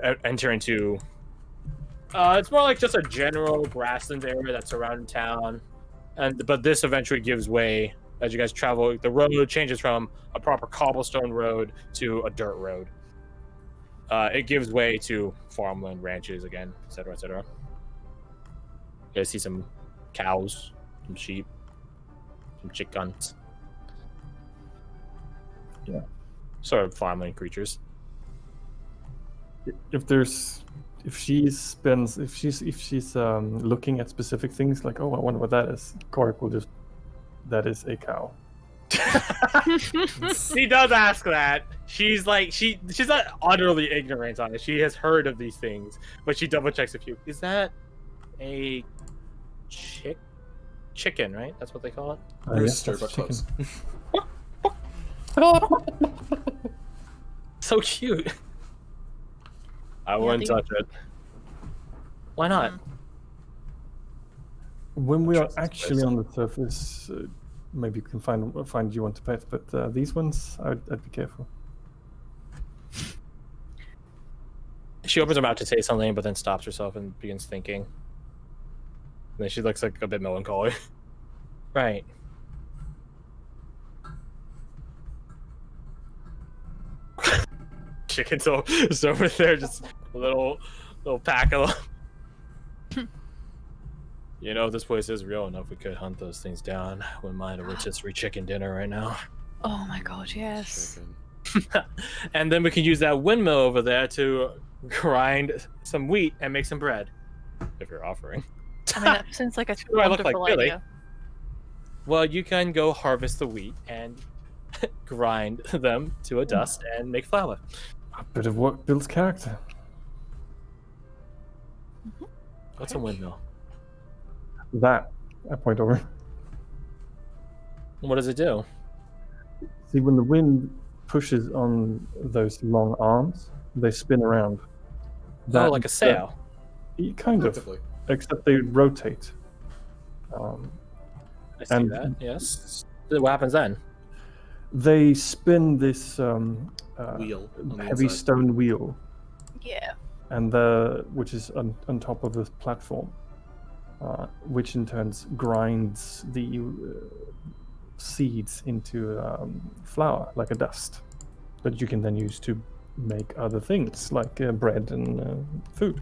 and enter into. It's more like just a general grassland area that's surrounding town, but this eventually gives way as you guys travel. The road changes from a proper cobblestone road to a dirt road. It gives way to farmland, ranches again, etc., etc. You guys see some cows, some sheep, some chickens. Yeah. Sort of farmland creatures. If she's looking at specific things like, oh, I wonder what that is, Korik will just, that is a cow. He does ask that. She's like she's not utterly ignorant on it. She has heard of these things, but she double checks a few. Is that a chicken? Right? That's what they call it. Rooster, but close. So cute. I wouldn't touch it. Why not? When we are actually on the surface, maybe you can find you want to pet, but these ones, I'd be careful. She opens her mouth to say something, but then stops herself and begins thinking. And then she looks like a bit melancholy. Right. Chickens is over there, just a little pack of them. You know, if this place is real enough, we could hunt those things down. Wouldn't mind a rotisserie chicken dinner right now. Oh my god, yes. And then we can use that windmill over there to grind some wheat and make some bread. If you're offering. I mean, that seems like a do I look wonderful like, really? idea. Well, you can go harvest the wheat and grind them to a dust and make flour. A bit of work builds character. What's a windmill? That, I point over. What does it do? See, when the wind pushes on those long arms, they spin around. Oh, like a sail? Kind of, except they rotate. I see that, yes. What happens then? They spin this wheel, heavy stone wheel. Yeah. And which is on top of the platform, which in turn grinds the seeds into flour, like a dust, that you can then use to make other things, like bread and food.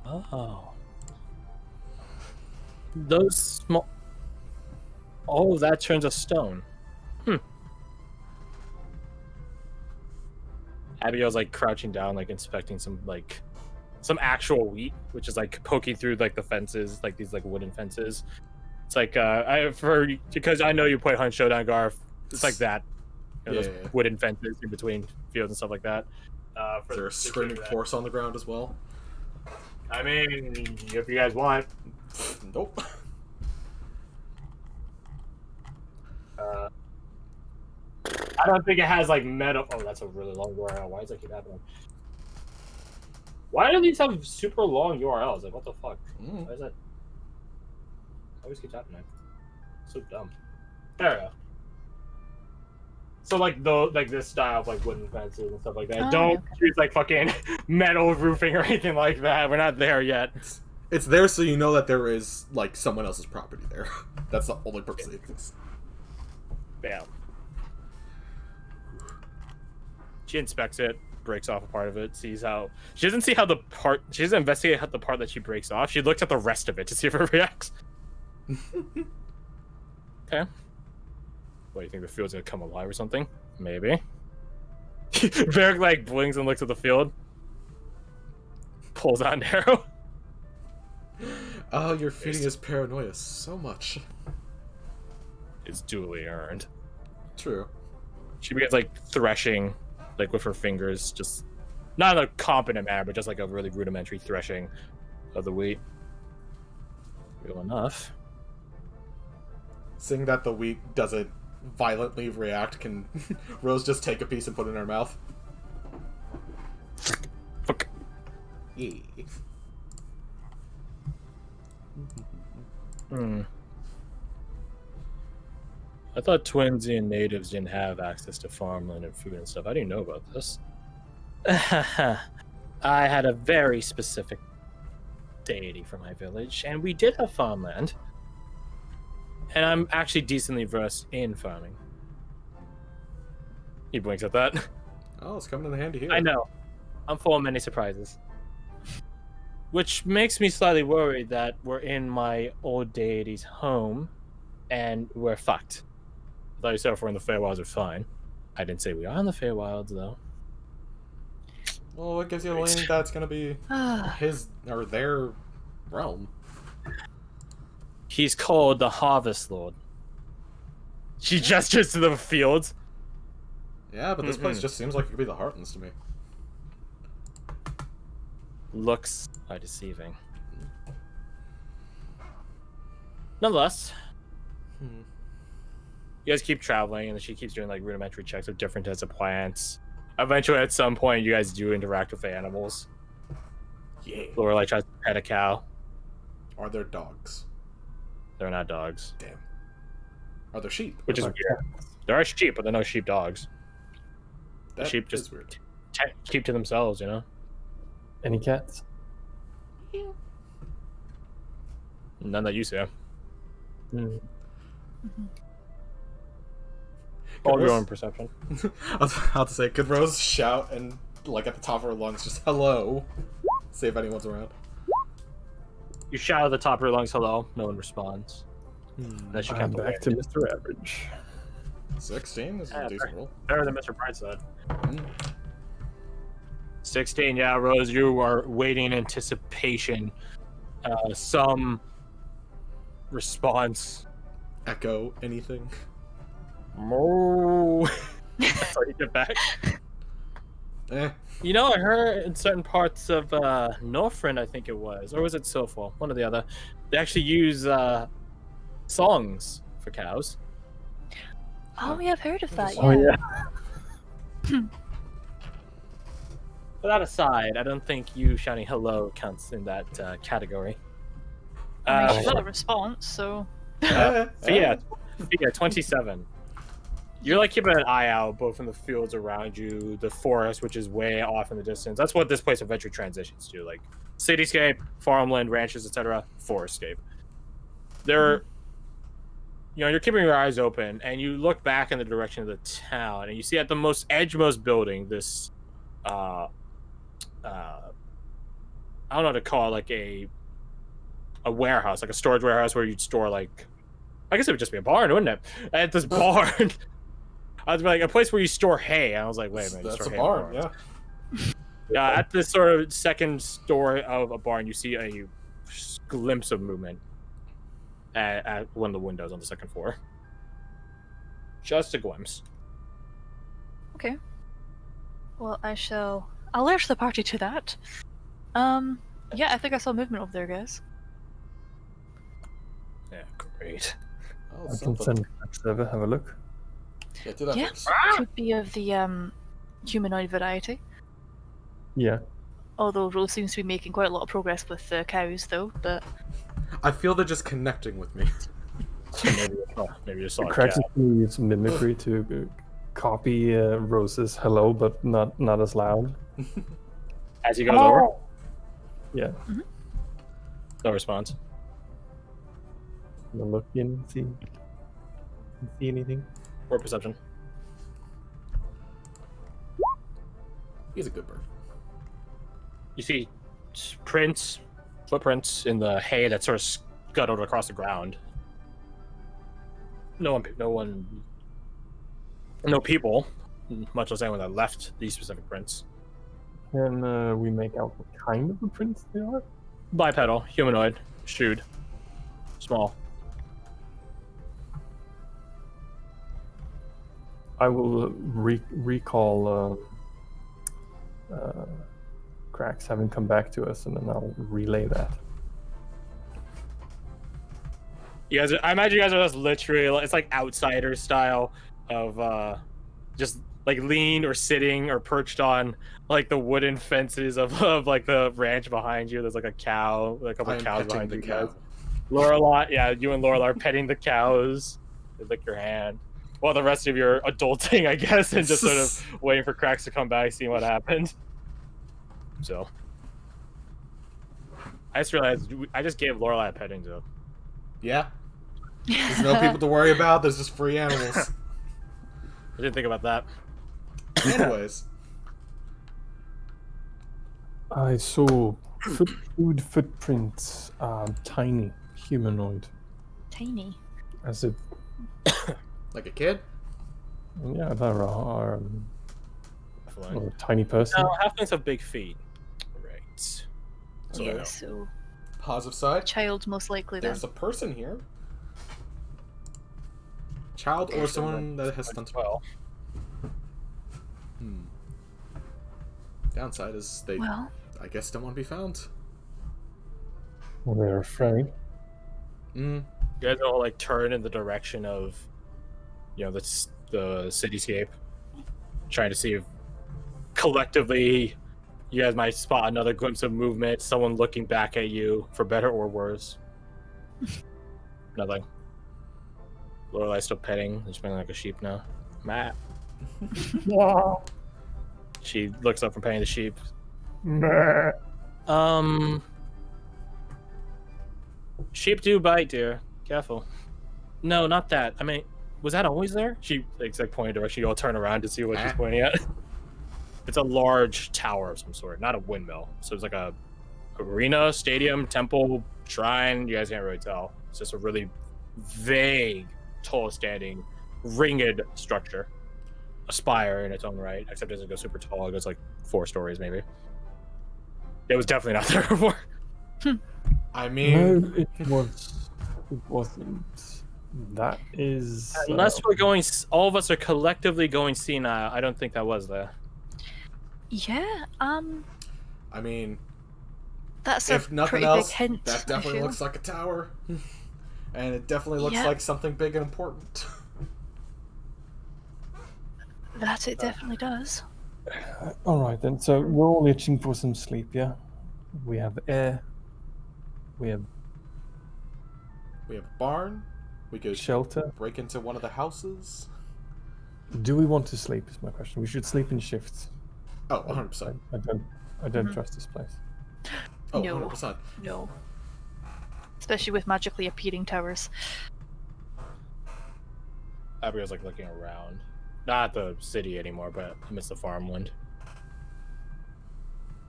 Oh. Those small... Oh, that turns to stone. Abigail's like crouching down, like inspecting some actual wheat, which is like poking through like the fences, like these like wooden fences. It's like because I know you play Hunt Showdown, Garth. It's like that. You know, those wooden fences in between fields and stuff like that. Is there a screaming horse on the ground as well? I mean, if you guys want. Nope. I don't think it has like metal. Oh, that's a really long URL. Why does that keep happening? Why do these have super long URLs? Like, what the fuck? Why is that? Always keeps happening. So dumb. There we go. So like this style of like wooden fences and stuff like that. Don't use like fucking metal roofing or anything like that. We're not there yet. It's there so you know that there is like someone else's property there. That's the only purpose it exists. Bam. She inspects it, breaks off a part of it, sees how she doesn't see how the part she doesn't investigate the part that she breaks off. She looks at the rest of it to see if it reacts. Okay. What, you think the field's gonna come alive or something? Maybe. Varric like blinks and looks at the field. Pulls out an arrow. Oh, you're feeding his paranoia so much. It's duly earned. True. She begins like threshing, like with her fingers, just not in a competent manner, but just like a really rudimentary threshing of the wheat. Real enough. Seeing that the wheat doesn't violently react, can Rose just take a piece and put it in her mouth? Fuck. Yeah. I thought Twinsian natives didn't have access to farmland and food and stuff. How do you know about this? I had a very specific deity for my village, and we did have farmland. And I'm actually decently versed in farming. He blinks at that. Oh, it's coming in handy here. I know. I'm full of many surprises. Which makes me slightly worried that we're in my old deity's home, and we're fucked. I thought you said if we're in the Feywilds, we're fine. I didn't say we are in the Feywilds, though. Well, what gives you the leaning that's gonna be his or their realm? He's called the Harvest Lord. She gestures to the fields. Yeah, but this place just seems like it could be the Heartlands to me. Looks are deceiving. Nonetheless, you guys keep traveling, and she keeps doing like rudimentary checks of different types of plants. Eventually, at some point, you guys do interact with animals. Yeah. Lorelai tries to pet a cow. Are there dogs? They're not dogs. Damn. Are there sheep? Which is weird. There are sheep, but they're no sheep dogs. That sheep is just weird. keep to themselves, you know? Any cats? None that you see. Mm. All of your Rose- own perception. I was about to say, could Rose shout and, like, at the top of her lungs, just hello? See if anyone's around. You shout at the top of your lungs, hello. No one responds. Then she I'm counts back to Mr. Average. 16 is a decent roll. Better than Mr. Brightside. Mm. 16, yeah, Rose, you are waiting in anticipation. Some response. Echo anything? Moo. That's how you get back. Eh. You know, I heard in certain parts of Northrend, I think it was, or was it Silphal? One or the other. They actually use songs for cows. Oh, yeah, I've heard of that. Oh Yeah. yeah. But that aside, I don't think you shouting hello counts in that category. I mean, she got a response, so. Yeah, 27. You're like keeping an eye out both in the fields around you, the forest, which is way off in the distance. That's what this place eventually transitions to, like cityscape, farmland, ranches, etc., forestscape. There, you know, you're keeping your eyes open, and you look back in the direction of the town, and you see at the most edgemost building this, I don't know what to call it, like a warehouse, like a storage warehouse where you'd store like, I guess it would just be a barn, wouldn't it? At this barn. I was like a place where you store hay. And I was like, wait a minute, you That's store a hay in barn, barns. yeah. Yeah, at this sort of second story of a barn, you see a glimpse of movement at one of the windows on the second floor. Just a glimpse. Okay. Well, I'll alert the party to that. Yeah, I think I saw movement over there, guys. Yeah, great. Oh, I can something. send server have a look. Yeah, do that Yeah. first. Could be of the humanoid variety. Yeah. Although Rose seems to be making quite a lot of progress with the cows, though. But I feel they're just connecting with me. So maybe you saw a Cracks cat. can use mimicry to copy Rose's hello, but not as loud. As he goes over, Yeah. no response. I'm gonna look in, see anything. Or perception. He's a good bird. You see footprints in the hay that sort of scuttled across the ground. No people, much less anyone that left these specific prints. Can we make out what kind of a prince they are? Bipedal, humanoid, shoed, small. I will recall Cracks having come back to us, and then I'll relay that. You guys, I imagine you guys are just literally, it's like outsider style of just like leaned or sitting or perched on like the wooden fences of like the ranch behind you. There's like a cow, a couple I of am cows petting behind the you cow. guys. Lorelai, yeah, you and Lorelai are petting the cows. They lick your hand. While the rest of you are adulting, I guess, and just sort of waiting for Cracks to come back, seeing what happened. So I just realized I just gave Lorelai a petting zoo. Yeah. There's no people to worry about. There's just free animals. I didn't think about that. Anyways. I saw food footprints, tiny, humanoid. Tiny. As if, Like a kid? yeah, there are Definitely. a tiny person. No, halflings have big feet. Right. So I Yeah, know. so Positive side. child most likely then. There's a person here. Child or someone that has stunted. Well, Downside is they, Well, I guess, don't want to be found. Well, they're afraid. Mm. you guys all like turn in the direction of, the cityscape, trying to see if collectively you guys might spot another glimpse of movement, someone looking back at you, for better or worse. Nothing. Lorelai's still petting. She's being like a sheep now. Matt. Wow. She looks up from petting the sheep. Meh. Sheep do bite, dear. Careful. No, not that. I mean, was that always there? She like pointed direction. You all turn around to see what she's pointing at. It's a large tower of some sort, not a windmill. So it's like a arena, stadium, temple, shrine. You guys can't really tell. It's just a really vague, tall standing, ringed structure. A spire in its own right, except it doesn't go super tall. It goes like 4 stories maybe. It was definitely not there before. I mean, No, it wasn't. That is. Unless we're going, all of us are collectively going senile. I don't think that was there. yeah, I mean, that's if a nothing pretty else, big hint. that I definitely feel. looks like a tower, and it definitely looks Yeah. like something big and important. That it definitely does. All right then. So we're all itching for some sleep. Yeah. We have air. We have We have a barn. We could shelter. break into one of the houses. Do we want to sleep? Is my question. We should sleep in shifts. Oh, 100%. I don't trust this place. Oh, No. 100%. No. Especially with magically appearing towers. Abigail's like looking around. Not the city anymore, but amidst the farmland.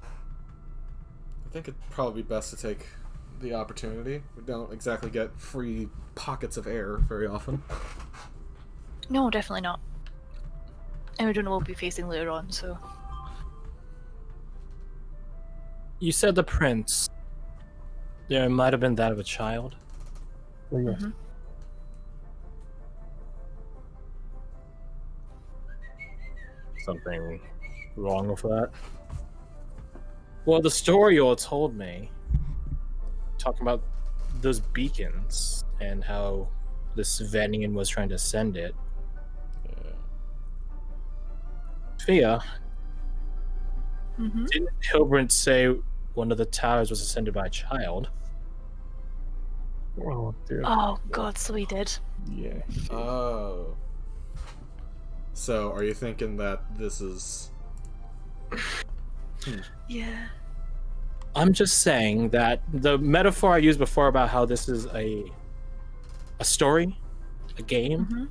I think it'd probably be best to take the opportunity. We don't exactly get free pockets of air very often. No, definitely not. And we don't know what we'll be facing later on, so. You said the prince. There might have been that of a child. Well, yes. Mhm. Something wrong with that? Well, the story you all told me, talking about those beacons and how this Venian was trying to send it. Fia, Mm-hmm. didn't Hilbrand say one of the towers was ascended by a child? Oh dear. Oh god, so we did. Yeah. Oh. So, are you thinking that this is... Yeah. I'm just saying that the metaphor I used before about how this is a story, a game, Mm-hmm.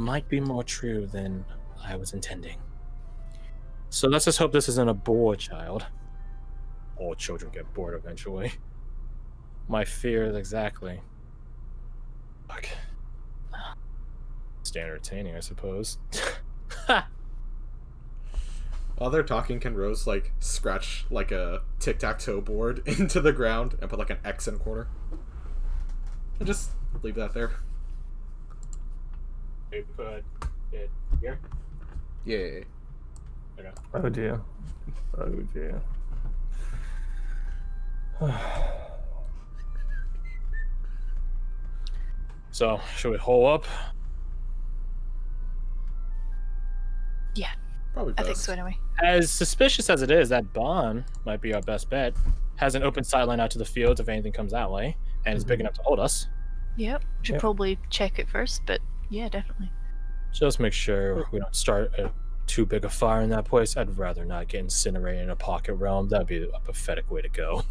might be more true than I was intending. So let's just hope this isn't a bored child. All children get bored eventually. My fear is exactly. Fuck. Stay entertaining, I suppose. While they're talking, can Rose, like, scratch, like, a tic-tac-toe board into the ground and put, like, an X in a corner? And just leave that there. We put it here. Yeah. Okay. Oh dear. Oh dear. So, should we hole up? Yeah, Probably best. I think so anyway. As suspicious as it is, that Bond might be our best bet. Has an open sideline out to the fields if anything comes that way, and is big enough to hold us. Yep. Should Yep. probably check it first, but yeah, definitely. Just make sure we don't start a too big a fire in that place. I'd rather not get incinerated in a pocket realm. That'd be a pathetic way to go.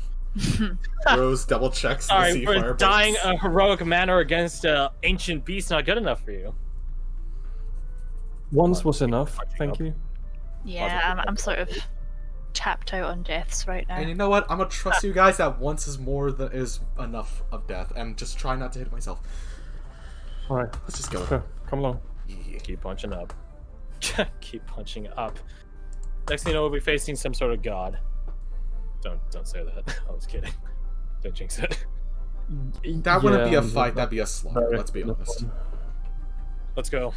Rose double checks the Sorry, sea for fire dying bolts. a heroic manner against an ancient beast not good enough for you. Once was enough, Punching thank up. you. Yeah, I'm sort of tapped out on deaths right now. And you know what? I'm gonna trust you guys that once is more than is enough of death, and just try not to hit myself. All right, Let's just go. so come along. Yeah. Keep punching up. Keep punching up. Next thing you know, we'll be facing some sort of god. Don't say that. I was kidding. Don't jinx it. That wouldn't be a Yeah, fight. That'd be a slaughter. Sorry, Let's be no honest. problem. Let's go.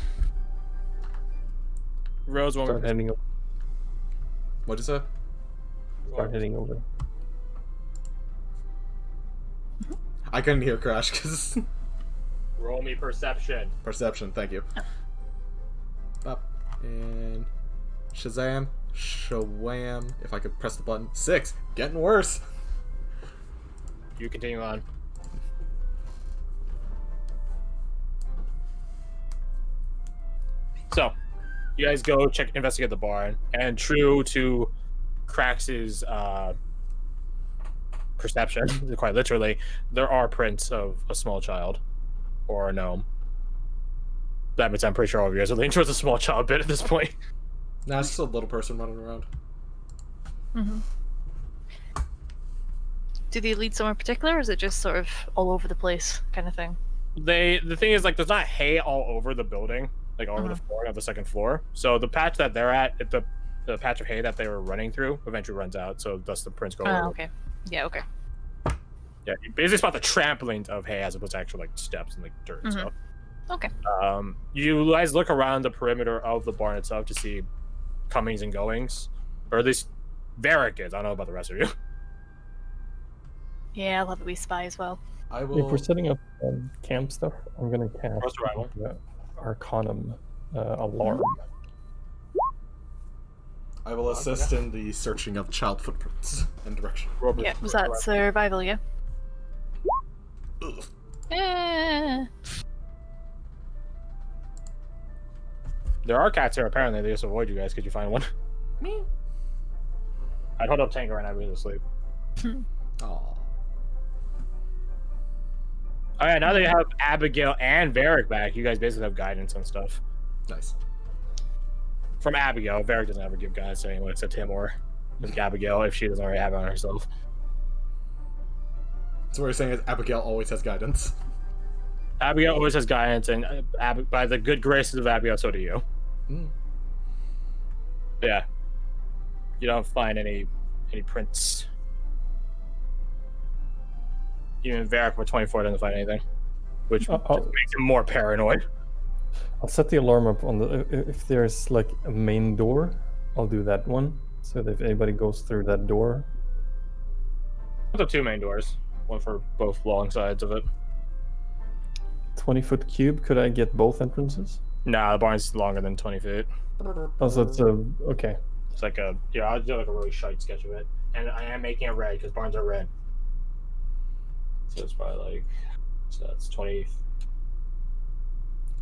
Rose, one Start more. heading over. What'd you say? Start heading over. I couldn't hear Crash because Roll me perception. perception. Thank you. Up and Shazam, Shawam. If I could press the button. 6. Getting worse. You continue on. So, you guys go investigate the barn, and true to Krax's perception, quite literally, there are prints of a small child or a gnome. That means I'm pretty sure all of you guys are leaning towards a small child bit at this point. Nah, it's just a little person running around. Mm-hmm. Do they lead somewhere particular, or is it just sort of all over the place kind of thing? The thing is, like, there's not hay all over the building, like all over the floor of the second floor. So the patch that they're at, the patch of hay that they were running through, eventually runs out. So thus the prints go. Oh, over. okay. Yeah, okay. Yeah, you basically spot the trampling of hay as opposed to actual like steps and like dirt and stuff. Okay. You guys look around the perimeter of the barn itself to see comings and goings, or at least Varric is. I don't know about the rest of you. Yeah, I'll have a wee spy as well. I If will. we're setting up camp stuff, I'm gonna cast First arrival. the Arcanum alarm. I will assist in the searching of child footprints and direction. Yeah, was that survival, yeah? Ugh. Eh. There are cats here. Apparently, they just avoid you guys. Could you find one? Me. I'd hold up Tango right now. He's asleep. Aw. All right, now that you have Abigail and Varric back, you guys basically have guidance and stuff. Nice. From Abigail, Varric doesn't ever give guidance to anyone except him or like Abigail if she doesn't already have it on herself. So what you're saying is Abigail always has guidance. Abigail always has guidance, and by the good graces of Abigail, so do you. Mm. Yeah. You don't find any prints. Even Varric with 24 doesn't find anything, which I'll- makes him more paranoid. I'll set the alarm up on the if there's like a main door, I'll do that one. So that if anybody goes through that door, There's 2 main doors, one for both long sides of it. 20-foot cube. Could I get both entrances? Nah, the barn's longer than 20 feet. Oh, so it's okay. It's like I'll do like a really shite sketch of it, and I am making it red because barns are red. So it's probably like, so that's 20.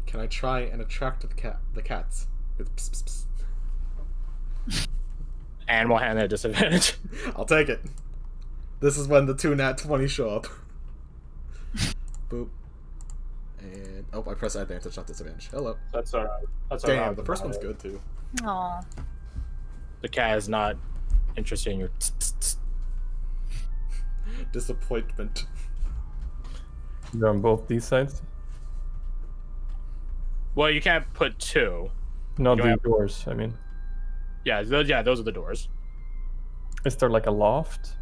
Can I try and attract the cats with pss, pss, pss? Animal hand at disadvantage. I'll take it. This is when the 2 nat 20 show up. Boop. And oh, I press advantage, not disadvantage. Hello. That's alright. That's Damn, alright. the first one's good too. Aw. The cat is not interested in your. Disappointment. You're on both these sides. Well, you can't put 2. Not You the have- doors. I mean, Yeah, those are the doors. is there like a loft?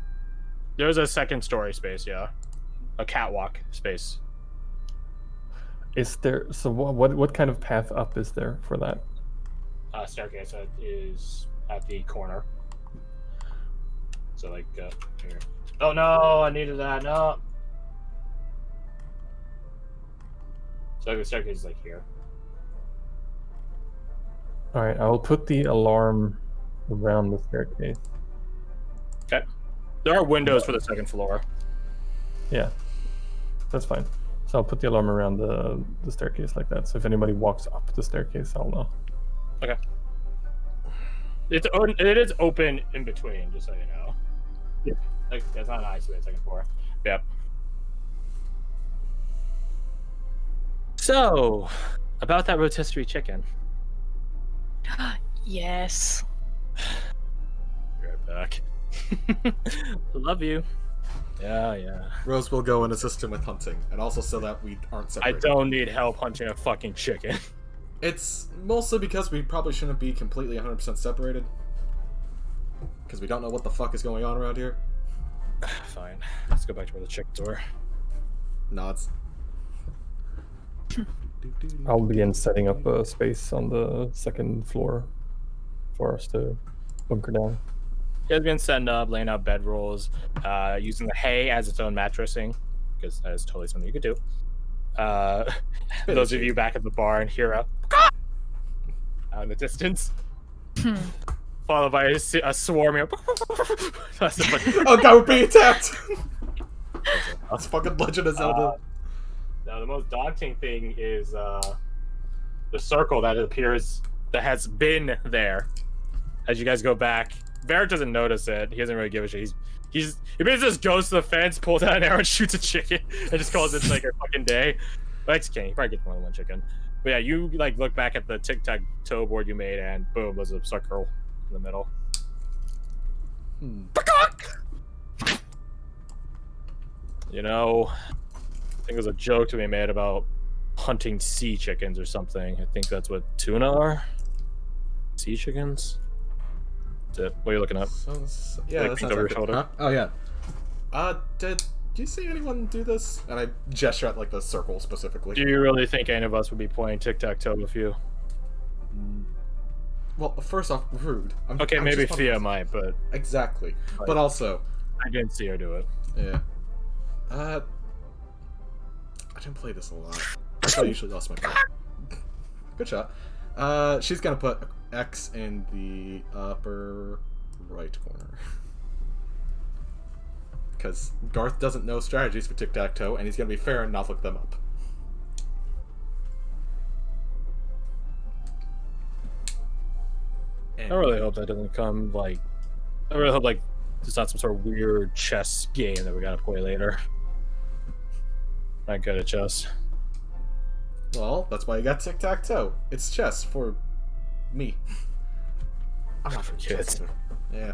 There's a second story space, yeah, a catwalk space. Is there? So what kind of path up is there for that? Staircase that is at the corner. So like here. Oh no, I needed that. No. So the staircase is like here. All right, I'll put the alarm around the staircase. Okay. There are windows for the second floor. Yeah, that's fine. So I'll put the alarm around the staircase like that. So if anybody walks up the staircase, I'll know. Okay. It is open in between, just so you know. Yeah. Like, it's not an isolated second floor. Yep. So, about that rotisserie chicken. Yes. Be right back. Love you. Yeah. Rose will go and assist him with hunting, and also so that we aren't I separated. don't need help hunting a fucking chicken. It's mostly because we probably shouldn't be completely 100% separated. Because we don't know what the fuck is going on around here. Fine. Let's go back to where the chickens were. Nods. I'll begin setting up a space on the second floor for us to bunker down. You guys been setting up, laying out bedrolls, using the hay as its own mattressing, because that is totally something you could do. Those of you back at the bar and hear a out in the distance, followed by a swarming. Oh god, we're being attacked! That's fucking Legend of Zelda. Now the most daunting thing is the circle that appears that has been there. As you guys go back, Barrett doesn't notice it. He doesn't really give a shit. He basically just goes to the fence, pulls out an arrow, and shoots a chicken, and just calls it like a fucking day. But I just kidding. He probably gets more than one chicken. But yeah, you like look back at the tic-tac-toe board you made, and boom, there's a circle in the middle. You know, I think there's a joke to be made about hunting sea chickens or something. I think that's what tuna are. Sea chickens. That's it. What are you looking up? Yeah, Like, that peek sounds over your right. shoulder. Huh? Oh yeah. Did you see anyone do this? And I gesture at like the circle specifically. Do you really think any of us would be playing tic-tac-toe with you? Well, first off, rude. Okay, I'm maybe just Thea wondering- might, but Exactly. Like- But also, I didn't see her do it. yeah. I didn't play this a lot. I usually lost my point. Good shot. She's gonna put X in the upper right corner. Because Garth doesn't know strategies for tic-tac-toe, and he's gonna be fair and not look them up. And I really hope that doesn't come like. I really hope like it's not some sort of weird chess game that we gotta play later. Not good at chess. Well, that's why you got tic-tac-toe. It's chess for me. I'm not for kids. chess either. Yeah.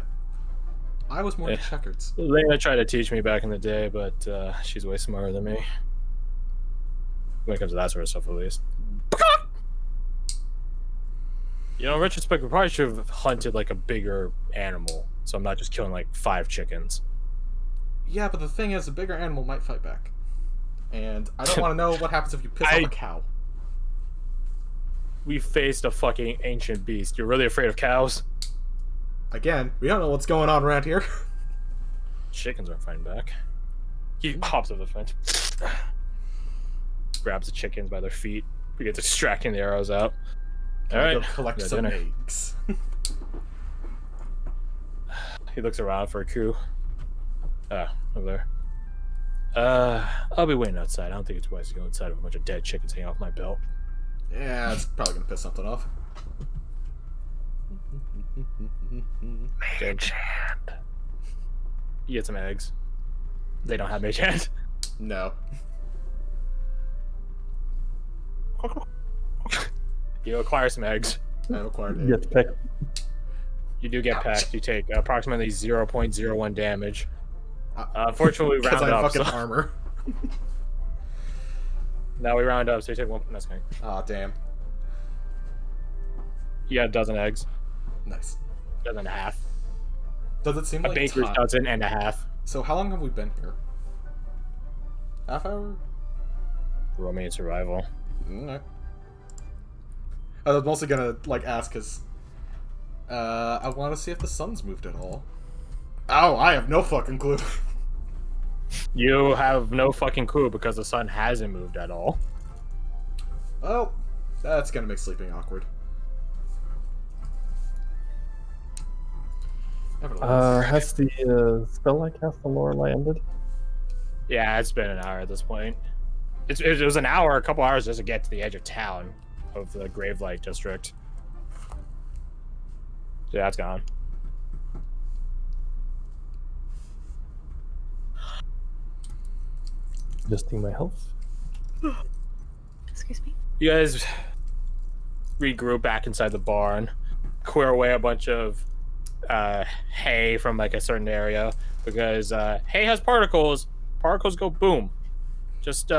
I was more into Yeah. checkers. Lena tried to teach me back in the day, but she's way smarter than me. When it comes to that sort of stuff, at least. You know, in retrospect, we probably should have hunted like a bigger animal, so I'm not just killing like 5 chickens. Yeah, but the thing is, a bigger animal might fight back. And I don't want to know what happens if you piss off a cow. We faced a fucking ancient beast. You're really afraid of cows? Again, we don't know what's going on around here. Chickens aren't fighting back. He hops over the fence, grabs the chickens by their feet, begins extracting the arrows out. Can All I right, go collect got some dinner. eggs. He looks around for a coup. Ah, over there. I'll be waiting outside. I don't think it's wise to go inside with a bunch of dead chickens hanging off my belt. Yeah, it's probably gonna piss something off. Mage hand. You get some eggs. They don't have mage hand. No. You acquire some eggs. I acquired You egg. get to pick. You do get packed. You take approximately 0.01 damage. Unfortunately, we Because round I have up. fucking So armor. now we round up, so you take 1. That's okay. Aw, damn. You got a dozen eggs. Nice. Dozen and a half. Does it seem A like baker's time? dozen and a half. So how long have we been here? Half hour? Romaine survival. Okay. I was mostly gonna like ask because I want to see if the sun's moved at all. Oh, I have no fucking clue. You have no fucking clue because the sun hasn't moved at all. Well, that's gonna make sleeping awkward. Nevertheless. Has the spell I cast on Lorelei ended? Yeah, it's been an hour at this point. It was an hour, a couple hours just to get to the edge of town of the Gravelight district. So that's gone. Adjusting my health. Excuse me. You guys regroup back inside the barn, clear away a bunch of hay from like a certain area because hay has particles. Particles go boom. Just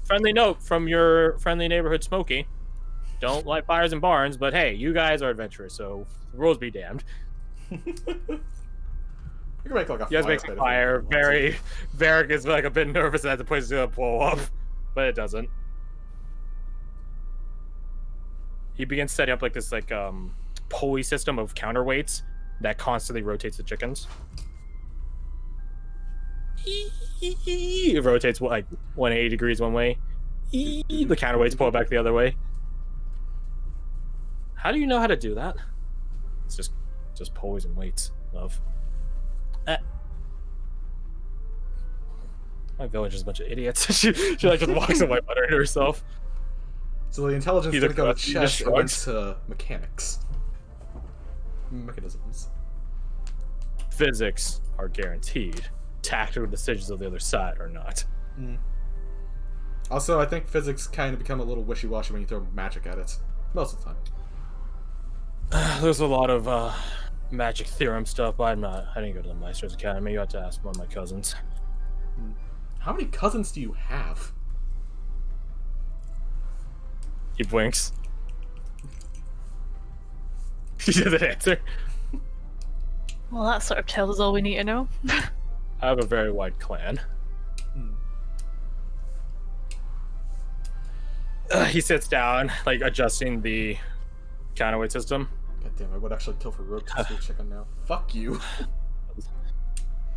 friendly note from your friendly neighborhood Smokey. Don't light fires in barns, but hey, you guys are adventurous, so rules be damned. You can make like a You guys make a fire. Varric is like a bit nervous that the place is gonna blow up, but it doesn't. He begins setting up like this pulley system of counterweights that constantly rotates the chickens. It rotates like 180 degrees one way. The counterweights pull it back the other way. How do you know how to do that? It's just pulleys and weights, love. My village is a bunch of idiots. she like just walks away muttering to herself. So the intelligence Either didn't go to he chess, just it went shrugs. to mechanics. Mechanisms. Physics are guaranteed. Tactical decisions of the other side are not. Also, I think physics kind of become a little wishy-washy when you throw magic at it. Most of the time. There's a lot of magic theorem stuff, but I didn't go to the Meister's Academy. You have to ask one of my cousins. How many cousins do you have? He blinks. He doesn't answer. Well, that sort of tells us all we need to know. I have a very wide clan. He sits down, like adjusting the counterweight system. God damn, I would actually kill for rotisserie chicken now. Fuck you.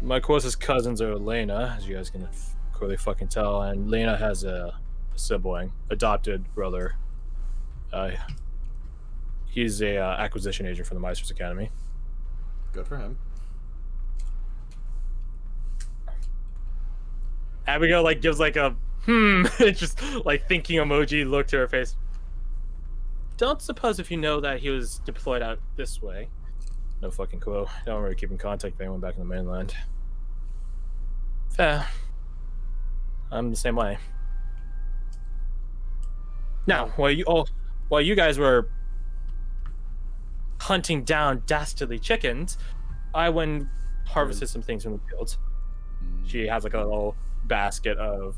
My closest cousins are Lena, as you guys can clearly fucking tell, and Lena has a sibling, adopted brother. He's a acquisition agent for the Meister's Academy. Good for him. Abigail like gives like a just like thinking emoji look to her face. Don't suppose if you know that he was deployed out this way. No fucking clue. Don't really keep in contact with anyone back in the mainland. Fair. I'm the same way. Now, while you guys were hunting down dastardly chickens, I went and harvested some things from the fields. She has like a little basket of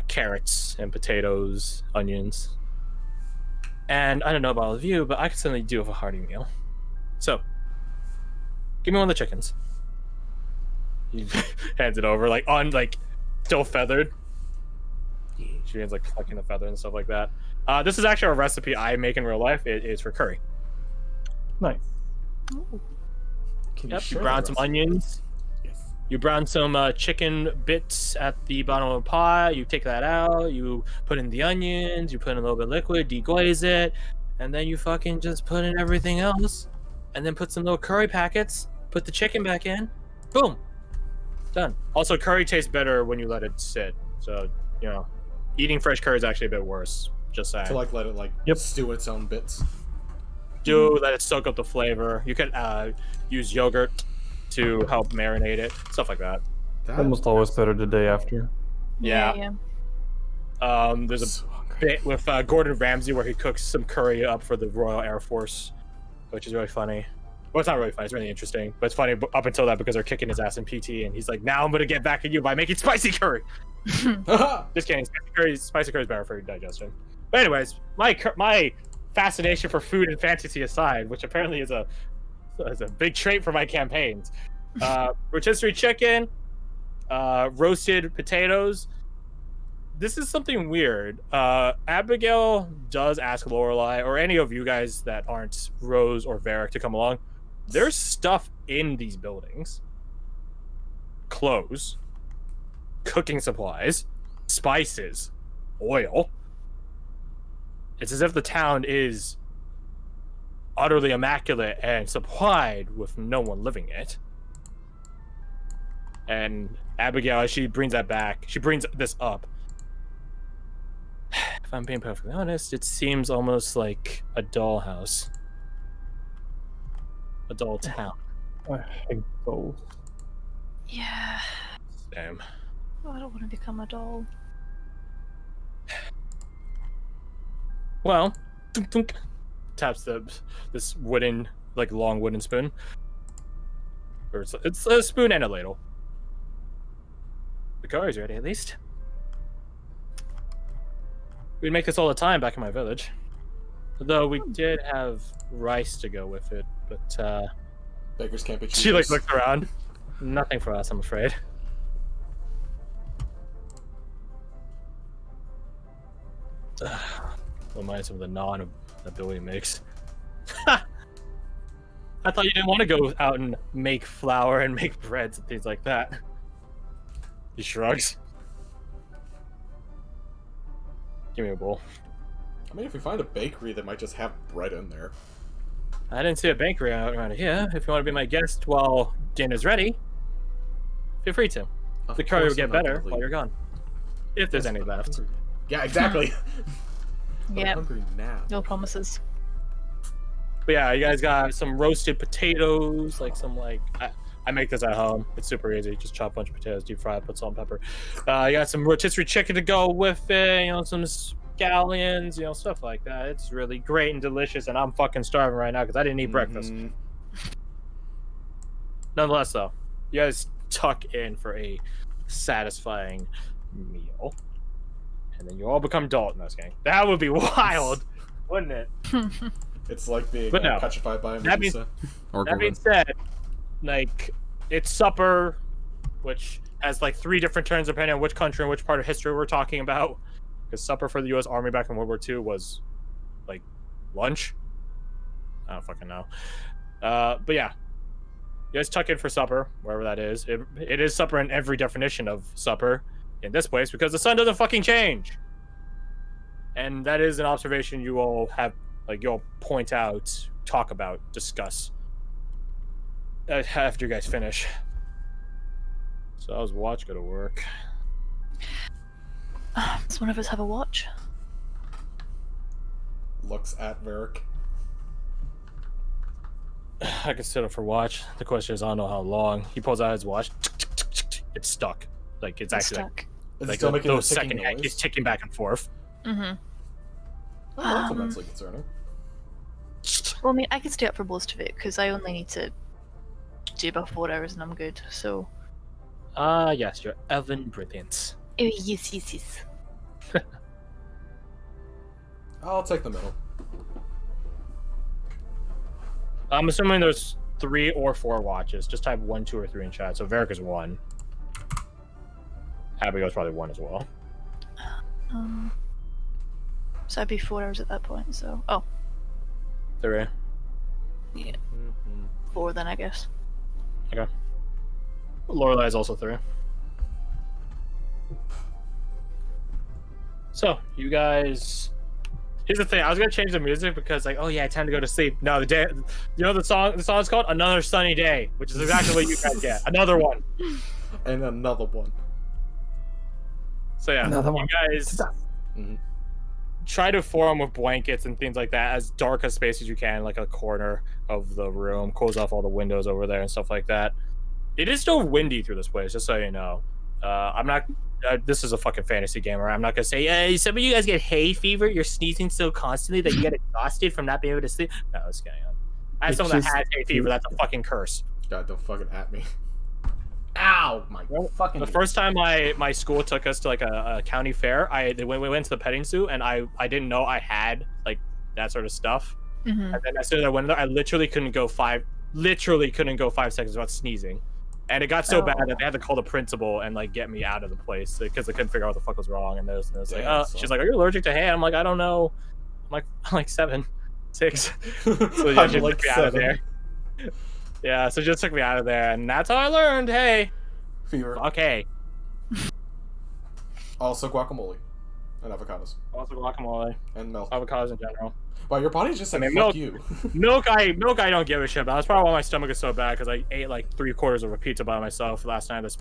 carrots and potatoes, onions. And I don't know about all of you, but I could certainly do with a hearty meal. So, give me one of the chickens. He hands it over, like still feathered. She hands like plucking the feather and stuff like that. This is actually a recipe I make in real life. It is for curry. Nice. Can Yep, you share brown the some recipe? onions. Yes. You brown some chicken bits at the bottom of a pot. You take that out. You put in the onions. You put in a little bit of liquid, deglaze it, and then you fucking just put in everything else, and then put some little curry packets. Put the chicken back in. Boom. Done. Also, curry tastes better when you let it sit. So, you know, eating fresh curry is actually a bit worse. Just saying. To like let it like Yep. stew its own bits. Do let it soak up the flavor. You could use yogurt to help marinate it. Stuff like that. That Almost always better the day after. Yeah. There's a so hungry. bit with Gordon Ramsay where he cooks some curry up for the Royal Air Force, which is really funny. Well, it's not really funny. It's really interesting, but it's funny up until that because they're kicking his ass in PT, and he's like, "Now I'm gonna get back at you by making spicy curry." Just kidding. Spicy curry is better for your digestion. But anyways, my fascination for food and fantasy aside, which apparently is a big trait for my campaigns. Rotisserie chicken, roasted potatoes. This is something weird. Abigail does ask Lorelai, or any of you guys that aren't Rose or Varric, to come along. There's stuff in these buildings. Clothes, cooking supplies, spices, oil. It's as if the town is utterly immaculate and supplied with no one living it. And Abigail, as she brings that back, she brings this up. If I'm being perfectly honest, it seems almost like a dollhouse. a dull town. I hate dolls. Yeah. Damn. Oh, I don't want to become a doll. Well, dunk, dunk, taps this wooden, like long wooden spoon. Or it's a spoon and a ladle. The curry's ready, at least. We'd make this all the time back in my village. Though we did have rice to go with it, but Beggars can't be choosers. she like looks around. Nothing for us, I'm afraid. Reminds me of the non-ability makes. I thought you didn't want to go out and make flour and make breads and things like that. He shrugs. Give me a bowl. I mean, if we find a bakery that might just have bread in there. I didn't see a bakery out around here. If you want to be my guest while dinner's ready, feel free to. Of The curry will course get I'm not better gonna while you're gone. If there's Yes, any but I'm left. hungry. Yeah, exactly. But I'm Yep. hungry now. No promises. But yeah, you guys got some roasted potatoes, like some like I make this at home. It's super easy. Just chop a bunch of potatoes, deep fry, put salt and pepper. You got some rotisserie chicken to go with it. You know, some scallions, you know, stuff like that. It's really great and delicious. And I'm fucking starving right now because I didn't eat breakfast. Nonetheless, though, you guys tuck in for a satisfying meal, and then you all become Dalton. I was kidding. That would be wild, wouldn't it? It's like being But no. petrified by a That means- Medusa. Or That being Gorgon. said, like, it's supper, which has like 3 different terms depending on which country and which part of history we're talking about. Because supper for the U.S. Army back in World War II was like lunch. I don't fucking know. But yeah, you guys tuck in for supper, wherever that is. It is supper in every definition of supper in this place because the sun doesn't fucking change. And that is an observation you all have, like, you'll point out, talk about, discuss after you guys finish. So how's watch go to work? Does one of us have a watch? Looks at Varric. I can sit up for watch. The question is, I don't know how long. He pulls out his watch. It's stuck. Like, it's It's actually like, stuck. Is it like still making a those ticking second noise? he's ticking back and forth. Mm-hmm. Oh, that's immensely concerning. Well, I mean, I can stay up for most of it because I only need to do about 4 hours and I'm good. So. Yes, you're Evan Brilliant. Oh, yes. I'll take the middle. I'm assuming there's 3 or 4 watches. Just type 1, 2, or 3 in chat. So Varric is 1. Abigail's probably 1 as well. So I'd be 4 hours at that point. So, oh, 3. yeah, Mm-hmm. 4 then I guess. Okay. Lorelei is also 3. So, you guys... Here's the thing, I was gonna change the music because, like, oh yeah, time to go to sleep. No, the day... You know the song's called Another Sunny Day, which is exactly what you guys get. Another one. And another one. So yeah, Another one. you guys Mhm. try to form with blankets and things like that, as dark a space as you can, like a corner of the room. Close off all the windows over there and stuff like that. It is still windy through this place, just so you know. I'm not... this is a fucking fantasy game, right? I'm not gonna say, hey, some of you guys get hay fever, you're sneezing so constantly that you get exhausted from not being able to sleep. No, it's kidding. I have It's someone that just- has hay fever, that's a fucking curse. God, don't fucking at me. Ow! My fucking... The first time my school took us to like a county fair, we went to the petting zoo, and I didn't know I had like that sort of stuff. Mm-hmm. And then as soon as I went there, I literally couldn't go 5 seconds without sneezing. And it got so bad that they had to call the principal and like get me out of the place because they couldn't figure out what the fuck was wrong. And there's like, Damn, she's like, "Are you allergic to hay?" I'm like, "I don't know." I'm like 7, 6. So yeah, I'm she like took me out of 7. there. Yeah, so just took me out of there, and that's how I learned. Hey, Fever. okay. Also guacamole. And avocados. Also guacamole, And milk. avocados in general. Wow, your body's just like, I mean, fuck milk- you. Milk, I don't give a shit about. That's probably why my stomach is so bad because I ate like 3/4 of a pizza by myself last night. That's